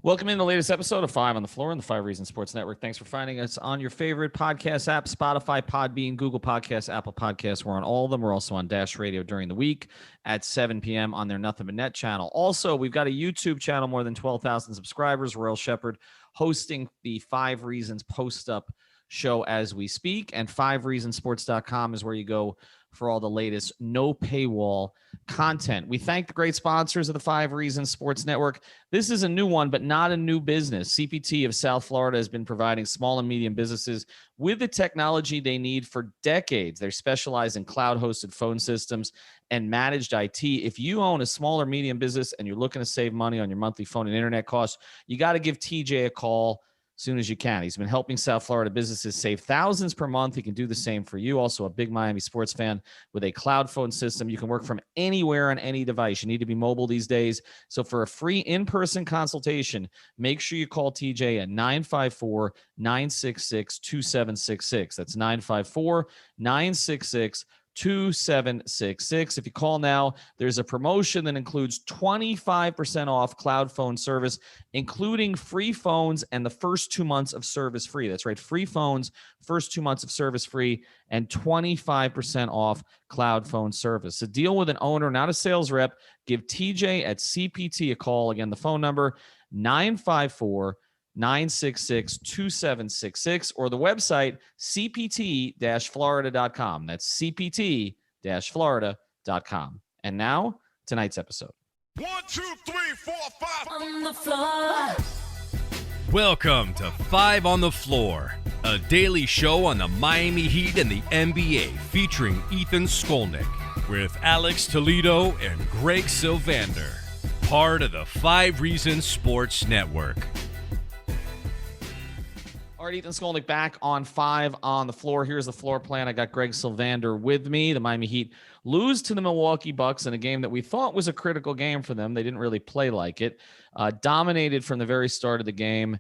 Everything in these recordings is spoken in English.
Welcome in the latest episode of 5 on the Floor on the 5 Reasons Sports Network. Thanks for finding us on your favorite podcast app, Spotify, Podbean, Google Podcasts, Apple Podcasts. We're on all of them. We're also on Dash Radio during the week at 7 p.m. on their Nothing But Net channel. Also, we've got a YouTube channel, more than 12,000 subscribers. Royal Shepherd hosting the 5 Reasons post-up show as we speak. And 5reasonsports.com is where you go for all the latest no paywall content. We thank the great sponsors of the 5 Reasons Sports Network. This is a new one, but not a new business. CPT of South Florida has been providing small and medium businesses with the technology they need for decades. They specialize in cloud-hosted phone systems and managed IT. If you own a small or medium business and you're looking to save money on your monthly phone and internet costs, you got to give TJ a call as soon as you can. He's been helping South Florida businesses save thousands per month. He can do the same for you. Also a big Miami sports fan with a cloud phone system. You can work from anywhere on any device. You need to be mobile these days. So for a free in-person consultation, make sure you call TJ at 954-966-2766. That's 954-966-2766. If you call now, there's a promotion that includes 25% off cloud phone service, including free phones and the first 2 months of service free. That's right, free phones, first 2 months of service free, and 25% off cloud phone service. So deal with an owner, not a sales rep. Give TJ at CPT a call. Again, the phone number, 954-966-2766, or the website, cpt-florida.com. That's cpt-florida.com. And now, tonight's episode. 1, 2, 3, 4, 5 on the floor. Welcome to 5 on the Floor, a daily show on the Miami Heat and the NBA featuring Ethan Skolnick with Alex Toledo and Greg Sylvander, part of the 5 Reasons Sports Network. All right, Ethan Skolnick back on 5 on the Floor. Here's the floor plan. I got Greg Sylvander with me. The Miami Heat lose to the Milwaukee Bucks in a game that we thought was a critical game for them. They didn't really play like it. Dominated from the very start of the game.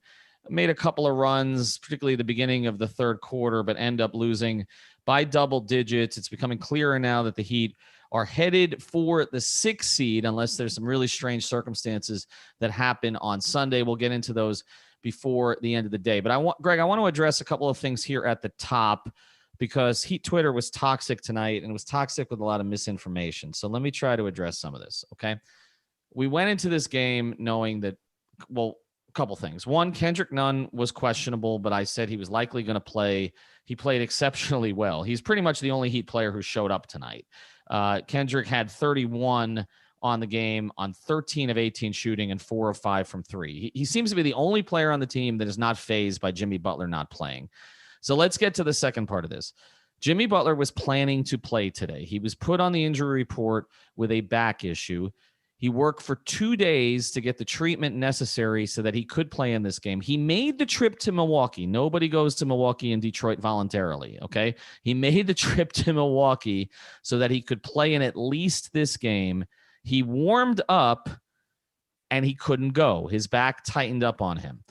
Made a couple of runs, particularly the beginning of the third quarter, but end up losing by double digits. It's becoming clearer now that the Heat are headed for the 6th seed, unless there's some really strange circumstances that happen on Sunday. We'll get into those before the end of the day. But Greg, I want to address a couple of things here at the top, because Heat Twitter was toxic tonight, and it was toxic with a lot of misinformation. So let me try to address some of this, okay? We went into this game knowing that, well, a couple things. One, Kendrick Nunn was questionable, but I said he was likely going to play. He played exceptionally well. He's pretty much the only Heat player who showed up tonight. Kendrick had 31 on the game on 13 of 18 shooting and 4 of 5 from 3. He seems to be the only player on the team that is not fazed by Jimmy Butler not playing. So let's get to the second part of this. Jimmy Butler was planning to play today. He was put on the injury report with a back issue. He worked for 2 days to get the treatment necessary so that he could play in this game. He made the trip to Milwaukee. Nobody goes to Milwaukee and Detroit voluntarily, okay? He made the trip to Milwaukee so that he could play in at least this game. He warmed up and he couldn't go. His back tightened up on him.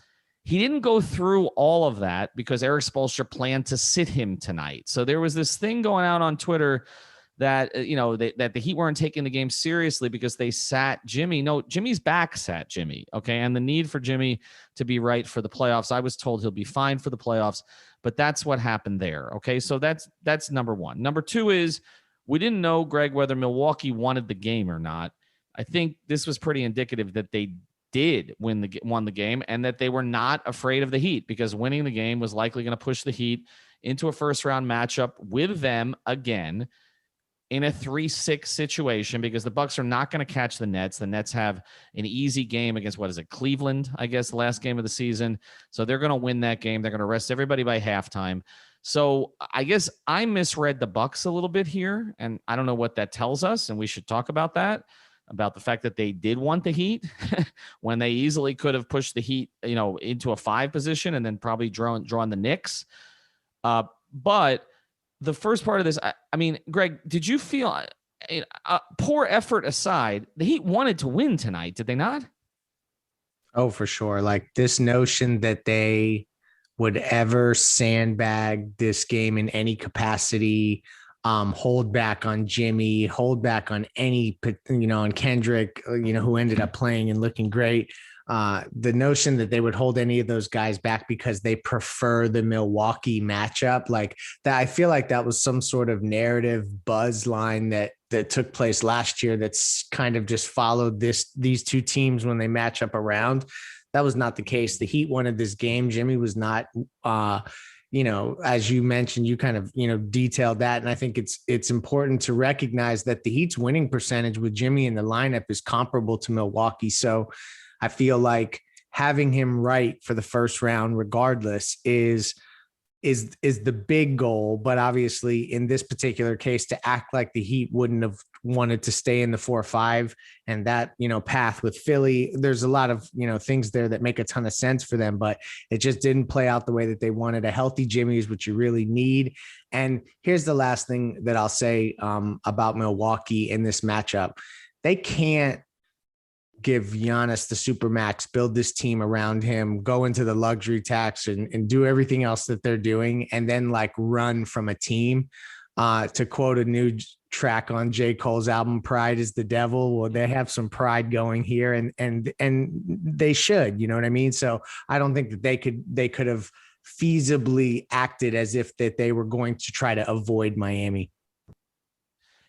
He didn't go through all of that because Erik Spoelstra planned to sit him tonight. So there was this thing going out on Twitter that, that the Heat weren't taking the game seriously because they sat Jimmy. No, Jimmy's back sat Jimmy, okay? And the need for Jimmy to be right for the playoffs, I was told he'll be fine for the playoffs, but that's what happened there, okay? So that's number one. Number two is, we didn't know, Greg, whether Milwaukee wanted the game or not. I think this was pretty indicative that they did won the game and that they were not afraid of the Heat, because winning the game was likely going to push the Heat into a first-round matchup with them again in a 3-6 situation, because the Bucks are not going to catch the Nets. The Nets have an easy game against, Cleveland, I guess, the last game of the season. So they're going to win that game. They're going to rest everybody by halftime. So I guess I misread the Bucks a little bit here, and I don't know what that tells us, and we should talk about that, about the fact that they did want the Heat when they easily could have pushed the Heat, into a 5 position and then probably drawn the Knicks. But the first part of this, I mean, Greg, did you feel, poor effort aside, the Heat wanted to win tonight, did they not? Oh, for sure. Like, this notion that they would ever sandbag this game in any capacity, hold back on Jimmy, hold back on any, on Kendrick, who ended up playing and looking great. the notion that they would hold any of those guys back because they prefer the Milwaukee matchup, like that, I feel like that was some sort of narrative buzz line that took place last year. That's kind of just followed these two teams when they match up around. That was not the case. The Heat wanted this game. Jimmy was not, as you mentioned, you kind of, detailed that. And I think it's important to recognize that the Heat's winning percentage with Jimmy in the lineup is comparable to Milwaukee. So I feel like having him right for the first round, regardless, is the big goal. But obviously in this particular case, to act like the Heat wouldn't have wanted to stay in the 4-5 and that, path with Philly, there's a lot of, things there that make a ton of sense for them, but it just didn't play out the way that they wanted. A healthy Jimmy is what you really need. And here's the last thing that I'll say about Milwaukee in this matchup. They can't give Giannis the supermax, build this team around him, go into the luxury tax and do everything else that they're doing, and then like run from a team. To quote a new track on J. Cole's album, "Pride is the Devil." Well, they have some pride going here, and they should, you know what I mean? So I don't think that they could have feasibly acted as if that they were going to try to avoid Miami.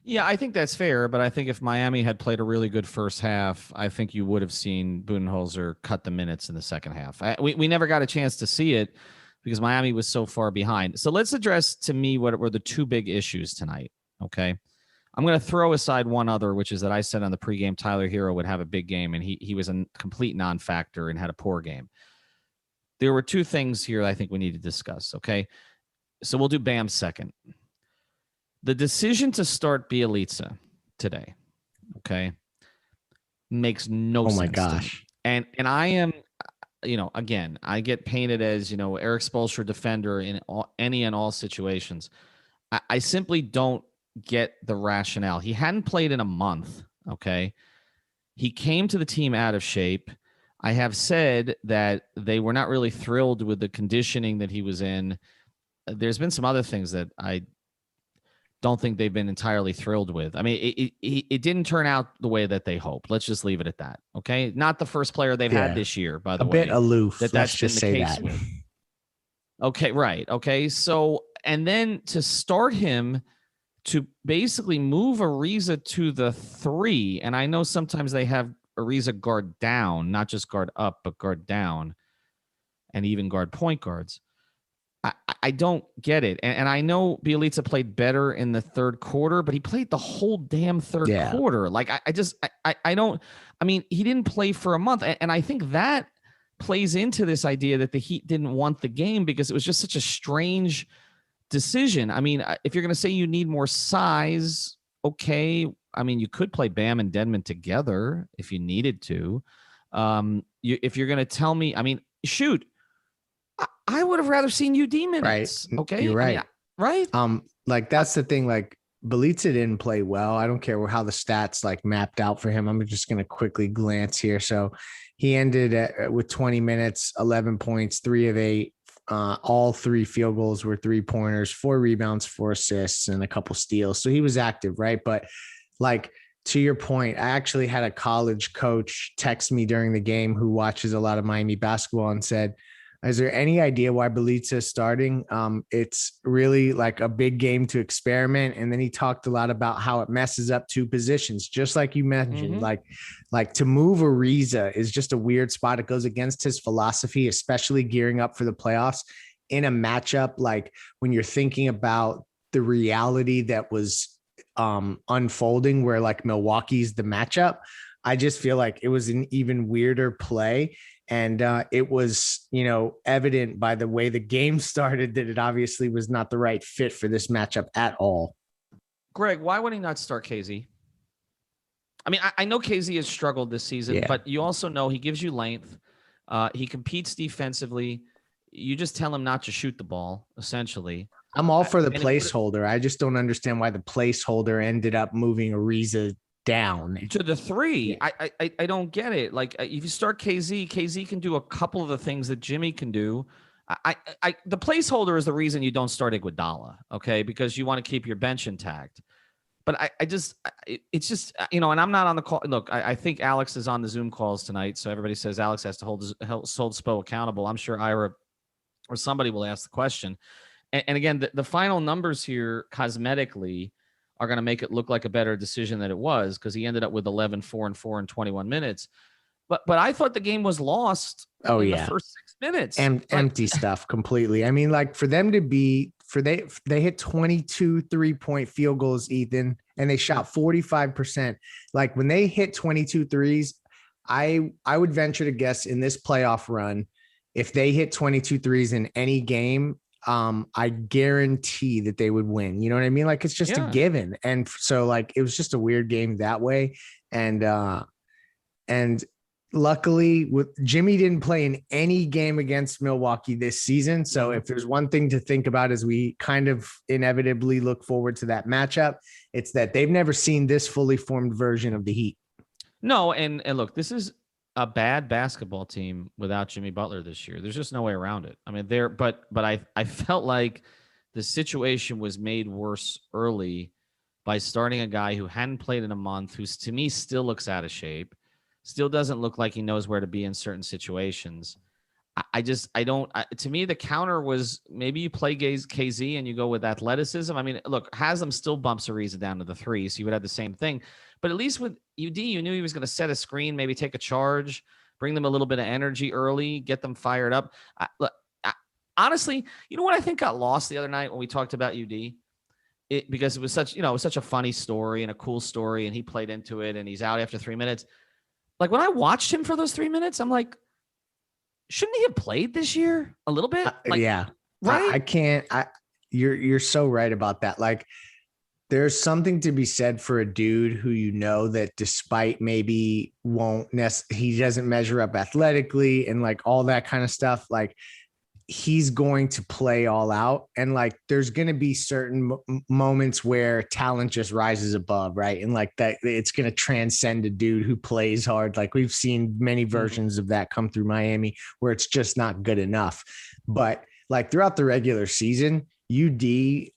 Yeah, I think that's fair, but I think if Miami had played a really good first half, I think you would have seen Budenholzer cut the minutes in the second half. We never got a chance to see it because Miami was so far behind. So let's address, to me, what were the two big issues tonight, okay? I'm going to throw aside one other, which is that I said on the pregame Tyler Hero would have a big game, and he was a complete non-factor and had a poor game. There were two things here I think we need to discuss, okay? So we'll do Bam second. The decision to start Bjelica today, okay, makes no sense. Oh my gosh. And I am, again, I get painted as, Eric Spoelstra defender in any and all situations. I simply don't get the rationale. He hadn't played in a month, okay? He came to the team out of shape. I have said that they were not really thrilled with the conditioning that he was in. There's been some other things that I don't think they've been entirely thrilled with. I mean, it didn't turn out the way that they hoped. Let's just leave it at that. Okay. Not the first player they've had this year, by the way. A bit aloof. That's just the case with. Okay. Right. Okay. So, and then to start him to basically move Ariza to the 3. And I know sometimes they have Ariza guard down, not just guard up, but guard down and even guard point guards. I don't get it. And I know Bjelica played better in the third quarter, but he played the whole damn third quarter. Like, I don't, I mean, he didn't play for a month. And I think that plays into this idea that the Heat didn't want the game because it was just such a strange decision. I mean, if you're going to say you need more size, okay. I mean, you could play Bam and Dedmon together if you needed to. If you're going to tell me, I mean, shoot, I would have rather seen UD minutes. Right. Okay. You're right. Right. Like that's the thing. Like Bjelica didn't play well. I don't care how the stats like mapped out for him. I'm just going to quickly glance here. So he ended with 20 minutes, 11 points, 3 of 8. All 3 field goals were 3-pointers, 4 rebounds, 4 assists, and a couple steals. So he was active, right? But like to your point, I actually had a college coach text me during the game who watches a lot of Miami basketball and said, "Is there any idea why Bjelica is starting? It's really like a big game to experiment." And then he talked a lot about how it messes up 2 positions, just like you mentioned. Like to move Ariza is just a weird spot. It goes against his philosophy, especially gearing up for the playoffs in a matchup. Like when you're thinking about the reality that was unfolding, where like Milwaukee's the matchup, I just feel like it was an even weirder play. And it was, evident by the way the game started that it obviously was not the right fit for this matchup at all. Greg, why would he not start KZ? I mean, I know KZ has struggled this season, but you also know he gives you length. He competes defensively. You just tell him not to shoot the ball, essentially. I'm all for the placeholder. I just don't understand why the placeholder ended up moving Ariza down to the 3. I don't get it. Like if you start KZ can do a couple of the things that Jimmy can do. The placeholder is the reason you don't start Iguodala, okay? Because you want to keep your bench intact. it's just, and I'm not on the call. Look, I think Alex is on the Zoom calls tonight. So everybody says Alex has to hold Spo accountable. I'm sure Ira or somebody will ask the question. And again, the final numbers here cosmetically are going to make it look like a better decision than it was, because he ended up with 11, 4, and 4 in 21 minutes. But I thought the game was lost in the first 6 minutes. Empty stuff completely. I mean, like for them to be, they hit 22 3-point field goals, Ethan, and they shot 45%. Like when they hit 22 threes, I would venture to guess in this playoff run, if they hit 22 threes in any game, I guarantee that they would win. You know what I mean? Like it's just a given. And so like, it was just a weird game that way. And luckily with Jimmy didn't play in any game against Milwaukee this season. So if there's one thing to think about as we kind of inevitably look forward to that matchup, it's that they've never seen this fully formed version of the Heat. No. And look, this is a bad basketball team without Jimmy Butler this year. There's just no way around it. I mean, but I felt like the situation was made worse early by starting a guy who hadn't played in a month, who's to me still looks out of shape, still doesn't look like he knows where to be in certain situations. To me, the counter was maybe you play KZ and you go with athleticism. I mean, look, Haslam still bumps Ariza down to the 3, so you would have the same thing. But at least with UD, you knew he was going to set a screen, maybe take a charge, bring them a little bit of energy early, get them fired up. Honestly, you know what I think got lost the other night when we talked about UD? Because it was such a funny story and a cool story, and he played into it, and he's out after 3 minutes. Like when I watched him for those 3 minutes, I'm like, shouldn't he have played this year a little bit? Yeah. Right. You're so right about that. Like there's something to be said for a dude who, that despite maybe he doesn't measure up athletically and like all that kind of stuff, like he's going to play all out. And like, there's going to be certain moments where talent just rises above. Right. And like that, it's going to transcend a dude who plays hard. Like we've seen many versions of that come through Miami where it's just not good enough. But like throughout the regular season, UD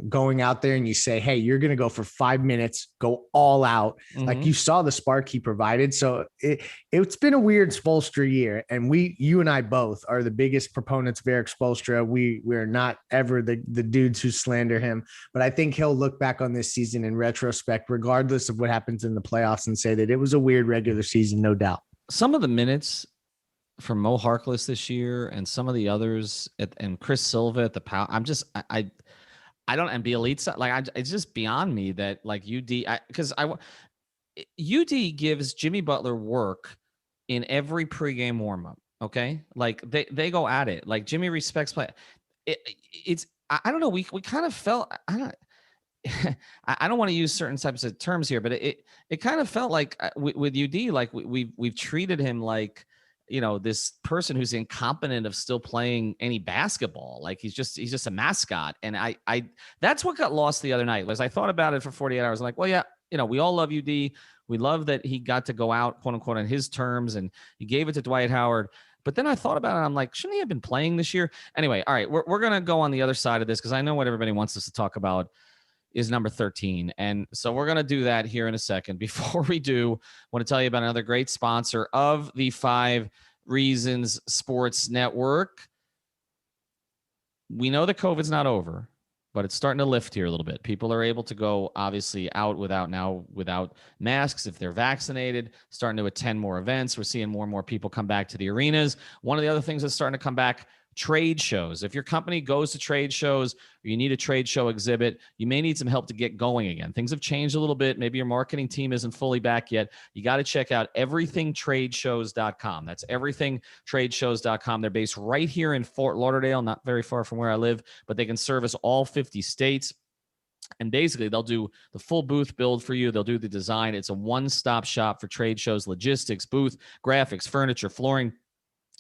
going out there and you say, hey, you're going to go for 5 minutes, go all out. Like you saw the spark he provided. So it's been a weird Spoelstra year. And you and I both are the biggest proponents of Eric Spoelstra. We're not ever the dudes who slander him, but I think he'll look back on this season in retrospect, regardless of what happens in the playoffs, and say that it was a weird regular season, no doubt. Some of the minutes from Mo Harkless this year and some of the others and Chris Silva at the power. I don't, and Bjelica, like it's just beyond me that like UD gives Jimmy Butler work in every pregame warmup. Okay. Like they go at it. Like Jimmy respects play. I don't know. We kind of felt, I don't want to use certain types of terms here, but it kind of felt like with UD, like we've treated him like, this person who's incompetent of still playing any basketball. Like he's just a mascot. And I that's what got lost the other night. As I thought about it for 48 hours, I'm like, well, yeah, we all love UD. We love that he got to go out, quote unquote, on his terms, and he gave it to Dwight Howard. But then I thought about it. I'm like, shouldn't he have been playing this year? Anyway, all right, we're going to go on the other side of this because I know what everybody wants us to talk about is number 13. And so we're going to do that here in a second. Before we do, I want to tell you about another great sponsor of the 5 Reasons Sports Network. We know that COVID's not over, but it's starting to lift here a little bit. People are able to go obviously out without masks if they're vaccinated, starting to attend more events. We're seeing more and more people come back to the arenas. One of the other things that's starting to come back, trade shows. If your company goes to trade shows or you need a trade show exhibit, you may need some help to get going again. Things have changed a little bit. Maybe your marketing team isn't fully back yet. You got to check out everythingtradeshows.com. That's everythingtradeshows.com. They're based right here in Fort Lauderdale, not very far from where I live, but they can service all 50 states. And basically, they'll do the full booth build for you. They'll do the design. It's a one-stop shop for trade shows, logistics, booth, graphics, furniture, flooring,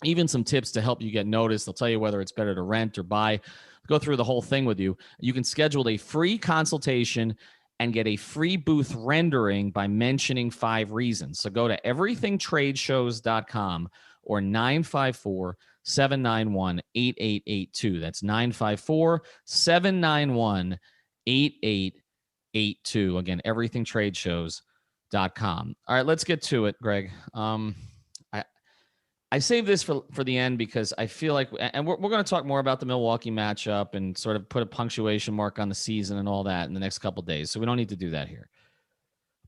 even some tips to help you get noticed. They'll tell you whether it's better to rent or buy. Go through the whole thing with you. You can schedule a free consultation and get a free booth rendering by mentioning 5 reasons. So go to everythingtradeshows.com or 954-791-8882. That's 954-791-8882. 8-2. Again, everythingtradeshows.com. All right, let's get to it, Greg. I saved this for the end because I feel like, and we're going to talk more about the Milwaukee matchup and sort of put a punctuation mark on the season and all that in the next couple of days. So we don't need to do that here.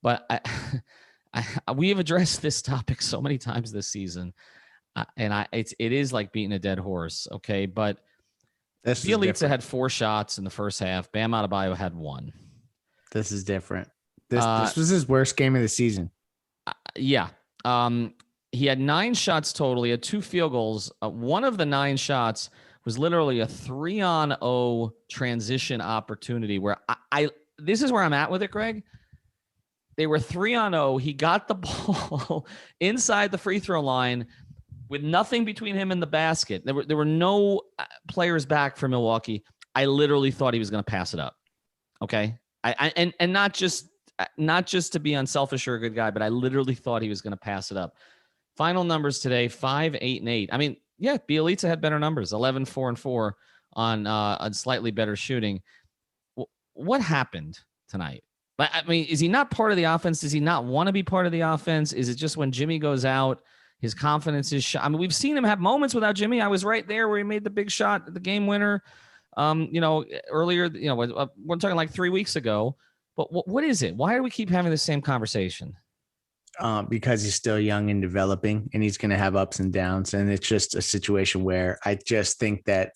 But we have addressed this topic so many times this season, and it is like beating a dead horse. Okay, but Bjelica had 4 shots in the first half. Bam Adebayo had 1. This is different. This was his worst game of the season. Yeah. He had 9 shots total. He had 2 field goals. One of the 9 shots was literally a 3-on-0 transition opportunity where this is where I'm at with it, Greg. They were 3-on-0. He got the ball inside the free throw line with nothing between him and the basket. There were no players back for Milwaukee. I literally thought he was going to pass it up. Okay. And not just to be unselfish or a good guy, but I literally thought he was going to pass it up. Final numbers today, 5, 8, and 8. I mean, yeah, Bjelica had better numbers, 11, 4, and 4 on slightly better shooting. What happened tonight? I mean, is he not part of the offense? Does he not want to be part of the offense? Is it just when Jimmy goes out, his confidence is shot? I mean, we've seen him have moments without Jimmy. I was right there where he made the big shot, the game winner, earlier, we're talking like 3 weeks ago. But what is it? Why do we keep having the same conversation? Because he's still young and developing, and he's going to have ups and downs. And it's just a situation where I just think that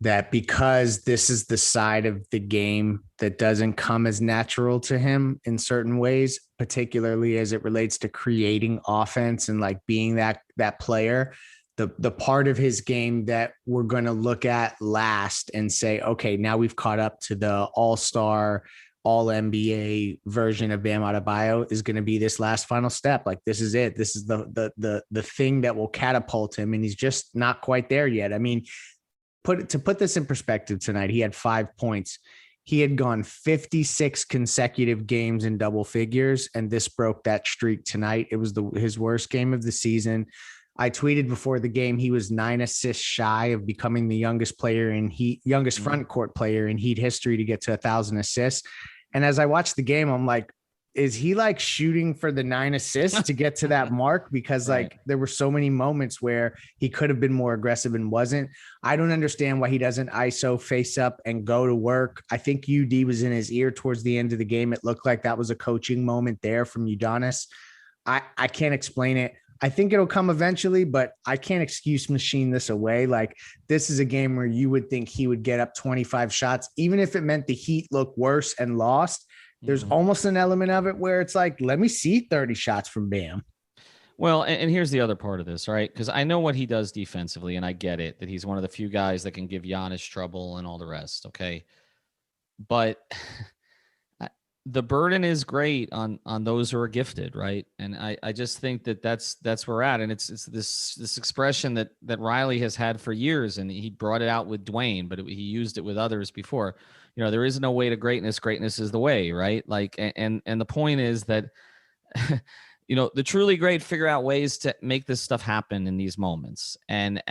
that because this is the side of the game that doesn't come as natural to him in certain ways, particularly as it relates to creating offense and like being that player, the part of his game that we're going to look at last and say, okay, now we've caught up to the all-star, all NBA version of Bam Adebayo is going to be this last final step. Like, this is it. This is the thing that will catapult him. And he's just not quite there yet. I mean, to put this in perspective tonight, he had 5 points. He had gone 56 consecutive games in double figures, and this broke that streak tonight. It was his worst game of the season. I tweeted before the game, he was 9 assists shy of becoming the youngest front court player in Heat history to get to 1,000 assists. And as I watched the game, I'm like, is he like shooting for the 9 assists to get to that mark? Because like there were so many moments where he could have been more aggressive and wasn't. I don't understand why he doesn't ISO, face up, and go to work. I think UD was in his ear towards the end of the game. It looked like that was a coaching moment there from Udonis. I can't explain it. I think it'll come eventually, but I can't excuse machine this away. Like, this is a game where you would think he would get up 25 shots, even if it meant the Heat look worse and lost. There's almost an element of it where it's like, let me see 30 shots from Bam. Well, and here's the other part of this, right? Because I know what he does defensively, and I get it, that he's one of the few guys that can give Giannis trouble and all the rest, okay? But the burden is great on those who are gifted, right? And I just think that's where we're at. And it's this expression that Riley has had for years, and he brought it out with Dwayne, but he used it with others before. There is no way to greatness. Greatness is the way, right? Like, and the point is that, the truly great figure out ways to make this stuff happen in these moments. And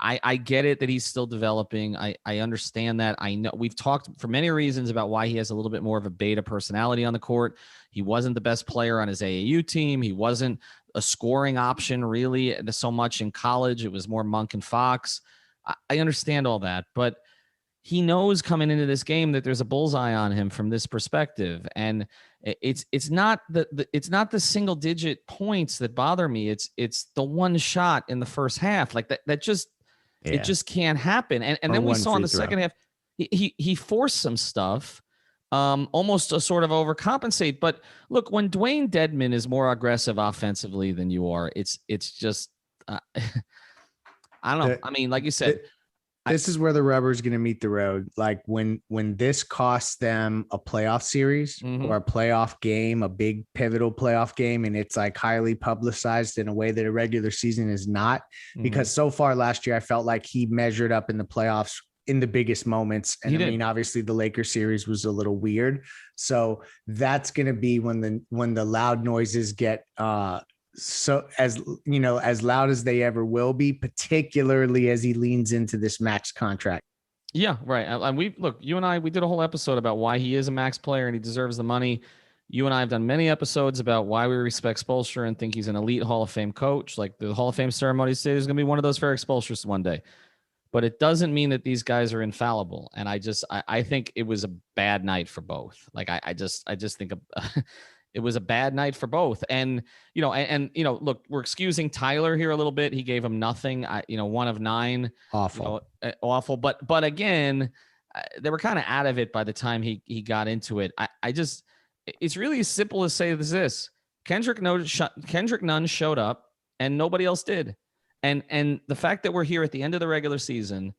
I get it that he's still developing. I understand that. I know we've talked for many reasons about why he has a little bit more of a beta personality on the court. He wasn't the best player on his AAU team. He wasn't a scoring option really so much in college. It was more Monk and Fox. I understand all that, but he knows coming into this game that there's a bullseye on him from this perspective. And it's not the single digit points that bother me. It's the one shot in the first half. Like that just, it just can't happen. And then we saw in the second half, he forced some stuff, almost to sort of overcompensate. But look, when Dwayne Dedmon is more aggressive offensively than you are, it's just, I don't know. I mean, like you said, this is where the rubber is going to meet the road. Like when this costs them a playoff series or a playoff game, a big pivotal playoff game, and it's like highly publicized in a way that a regular season is not, because so far last year, I felt like he measured up in the playoffs in the biggest moments. And I mean, obviously the Lakers series was a little weird. So that's going to be when the loud noises get, so as loud as they ever will be, particularly as he leans into this max contract. Yeah, right. And you and I, we did a whole episode about why he is a max player and he deserves the money. You and I have done many episodes about why we respect Spoelstra and think he's an elite Hall of Fame coach. Like the Hall of Fame ceremony today is going to be one of those for Eric Spoelstra one day. But it doesn't mean that these guys are infallible. And I think it was a bad night for both. Like I just think it was a bad night for both. And look, we're excusing Tyler here a little bit. He gave him nothing. 1 of 9. Awful. Awful. But again, they were kind of out of it by the time he got into it. It's really as simple as say this: Kendrick Nunn showed up and nobody else did. And the fact that we're here at the end of the regular season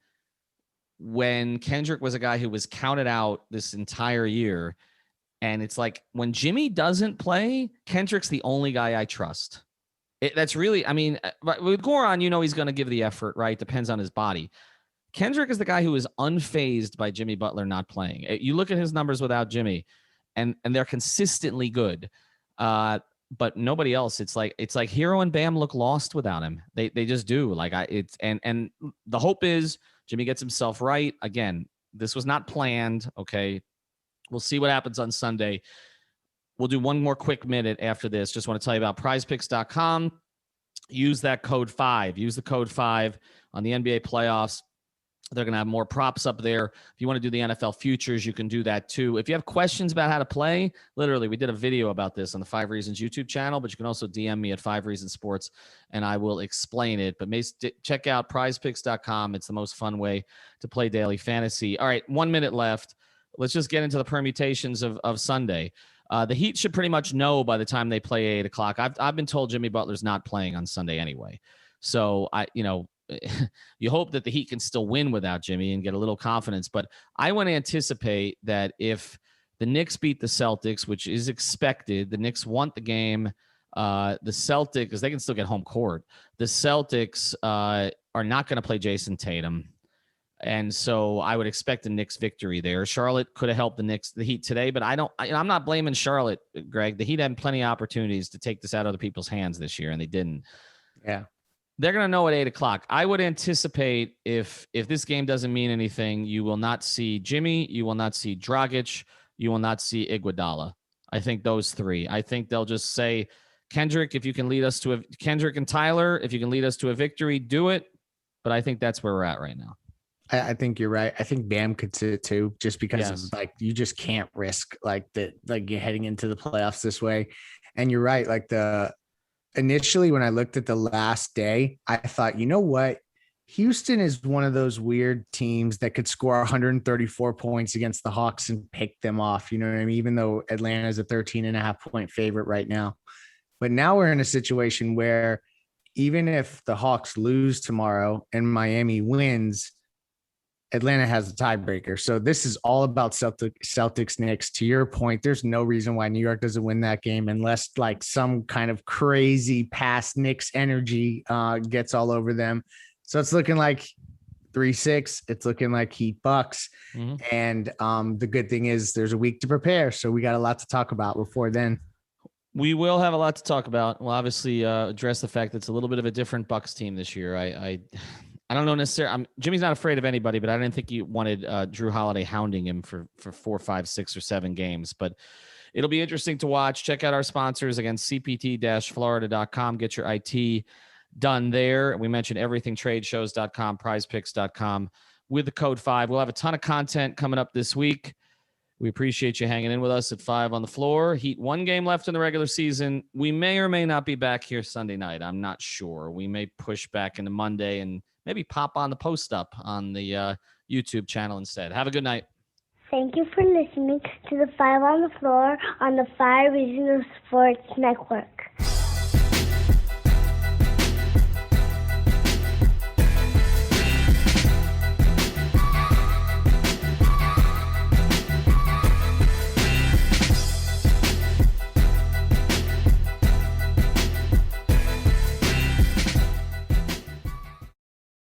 when Kendrick was a guy who was counted out this entire year, and it's like when Jimmy doesn't play, Kendrick's the only guy I trust. That's really, I mean, with Goran, he's going to give the effort, right? Depends on his body. Kendrick is the guy who is unfazed by Jimmy Butler not playing. You look at his numbers without Jimmy, and they're consistently good. But nobody else. It's like Hero and Bam look lost without him. They just do. And the hope is Jimmy gets himself right. Again, this was not planned. Okay. We'll see what happens on Sunday. We'll do one more quick minute after this. Just want to tell you about prizepicks.com. Use that code 5. Use the code 5 on the NBA playoffs. They're going to have more props up there. If you want to do the NFL futures, you can do that too. If you have questions about how to play, literally, we did a video about this on the 5 Reasons YouTube channel, but you can also DM me at 5 Reasons Sports, and I will explain it. But check out prizepicks.com. It's the most fun way to play daily fantasy. All right, 1 minute left. Let's just get into the permutations of Sunday. The Heat should pretty much know by the time they play 8 o'clock. I've been told Jimmy Butler's not playing on Sunday anyway. So you hope that the Heat can still win without Jimmy and get a little confidence. But I want to anticipate that if the Knicks beat the Celtics, which is expected, the Knicks want the game. The Celtics, because they can still get home court. The Celtics are not going to play Jason Tatum. And so I would expect a Knicks victory there. Charlotte could have helped the Heat today, but I'm not blaming Charlotte, Greg. The Heat had plenty of opportunities to take this out of other people's hands this year, and they didn't. Yeah. They're going to know at 8 o'clock. I would anticipate if this game doesn't mean anything, you will not see Jimmy, you will not see Dragic, you will not see Iguodala. I think those 3. I think they'll just say, Kendrick, if you can lead us to Kendrick and Tyler, if you can lead us to a victory, do it. But I think that's where we're at right now. I think you're right. I think Bam could sit too, just because it's like you just can't risk you're heading into the playoffs this way. And you're right. Initially, when I looked at the last day, I thought, you know what? Houston is one of those weird teams that could score 134 points against the Hawks and pick them off. You know what I mean? Even though Atlanta is a 13.5-point favorite right now. But now we're in a situation where even if the Hawks lose tomorrow and Miami wins, Atlanta has a tiebreaker. So this is all about Celtics Knicks. To your point, there's no reason why New York doesn't win that game unless some kind of crazy past Knicks energy gets all over them. So it's looking like 3-6. It's looking like Heat Bucks. Mm-hmm. And the good thing is there's a week to prepare. So we got a lot to talk about before then. We will have a lot to talk about. We'll obviously address the fact that it's a little bit of a different Bucks team this year. I don't know necessarily. Jimmy's not afraid of anybody, but I didn't think you wanted Drew Holiday hounding him for 4, 5, 6, or 7 games. But it'll be interesting to watch. Check out our sponsors. Again, cpt-florida.com. Get your IT done there. We mentioned everythingtradeshows.com, prizepicks.com with the code 5. We'll have a ton of content coming up this week. We appreciate you hanging in with us at 5 on the floor. Heat 1 game left in the regular season. We may or may not be back here Sunday night. I'm not sure. We may push back into Monday and maybe pop on the post up on the YouTube channel instead. Have a good night. Thank you for listening to the 5 on the floor on the 5 Reasons Sports Network.